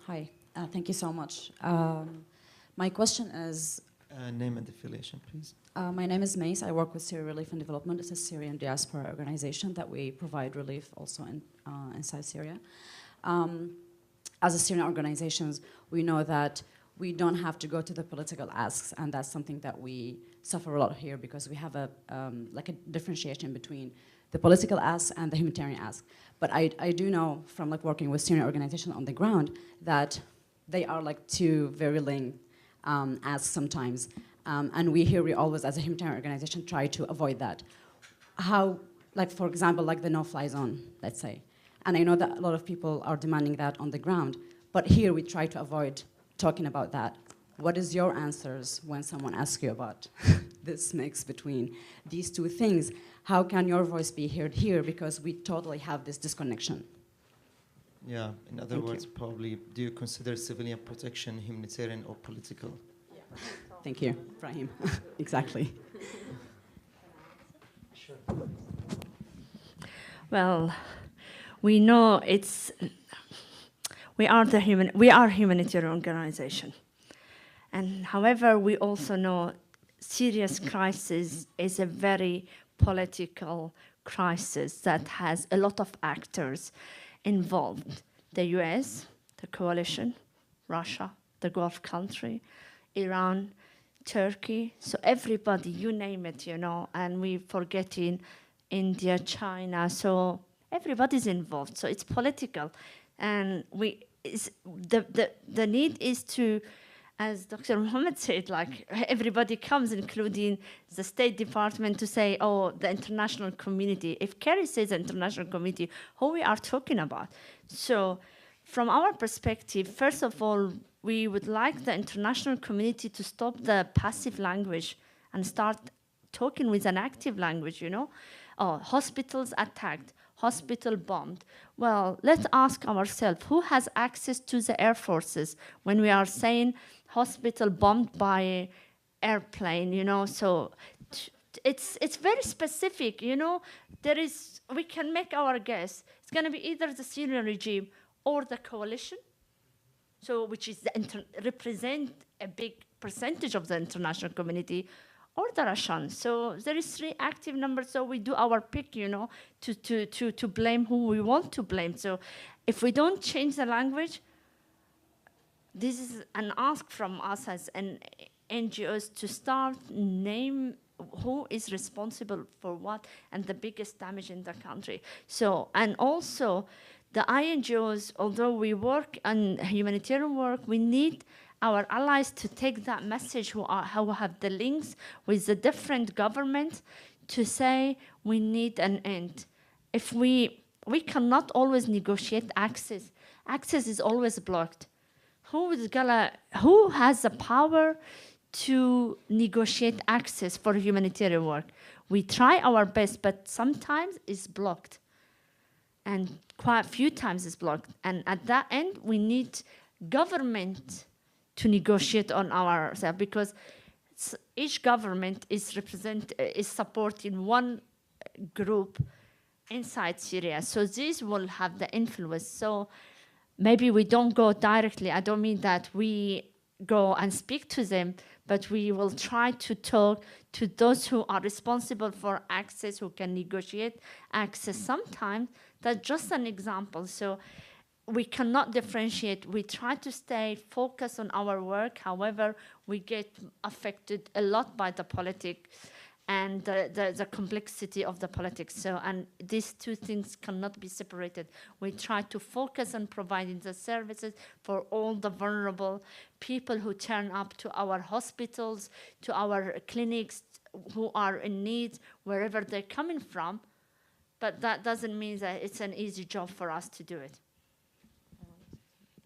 Hi, thank you so much. My question is... Name and affiliation, please. My name is Mace. I work with Syria Relief and Development. It's a Syrian diaspora organization that we provide relief also inside Syria. As a Syrian organizations, we know that we don't have to go to the political asks, and that's something that we suffer a lot here because we have a differentiation between the political ask and the humanitarian ask. But I do know from working with Syrian organizations on the ground that they are two very linked asks sometimes. And we always, as a humanitarian organization, try to avoid that. How, for example, the no-fly zone, let's say. And I know that a lot of people are demanding that on the ground, but here we try to avoid talking about that. What is your answers when someone asks you about this mix between these two things? How can your voice be heard here? Because we totally have this disconnection. Yeah, in other words, probably, do you consider civilian protection humanitarian or political? Yeah. Thank you, Brahim. Exactly. Sure. Well, we know we are a humanitarian organization. And however, we also know Syria's crisis is a very political crisis that has a lot of actors involved. The US, the coalition, Russia, the Gulf country, Iran, Turkey, so everybody, you name it, and we're forgetting India, China, so everybody's involved, so it's political. And the need is to, as Dr. Mohammed said, everybody comes, including the State Department, to say, oh, the international community. If Kerry says international community, who we are talking about? So from our perspective, first of all, we would like the international community to stop the passive language and start talking with an active language, Oh, hospitals attacked, hospital bombed. Well, let's ask ourselves, who has access to the air forces when we are saying hospital bombed by airplane, So it's very specific, we can make our guess. It's going to be either the Syrian regime or the coalition, so which represent a big percentage of the international community, or the Russians. So there is 3 active numbers, so we do our pick, to blame who we want to blame. So if we don't change the language, this is an ask from us as NGOs to start name who is responsible for what and the biggest damage in the country. So, and also the INGOs, although we work on humanitarian work, we need our allies to take that message who have the links with the different governments to say we need an end. If we cannot always negotiate access. Access is always blocked. Who has the power to negotiate access for humanitarian work? We try our best, but sometimes it's blocked. And quite a few times it's blocked. And at that end, we need government to negotiate on ourselves, because each government is supporting one group inside Syria. So this will have the influence. So maybe we don't go directly. I don't mean that we go and speak to them, but we will try to talk to those who are responsible for access, who can negotiate access. Sometimes that's just an example. So we cannot differentiate. We try to stay focused on our work. However, we get affected a lot by the politics and the complexity of the politics. So, and these two things cannot be separated. We try to focus on providing the services for all the vulnerable people who turn up to our hospitals, to our clinics, who are in need, wherever they're coming from. But that doesn't mean that it's an easy job for us to do it.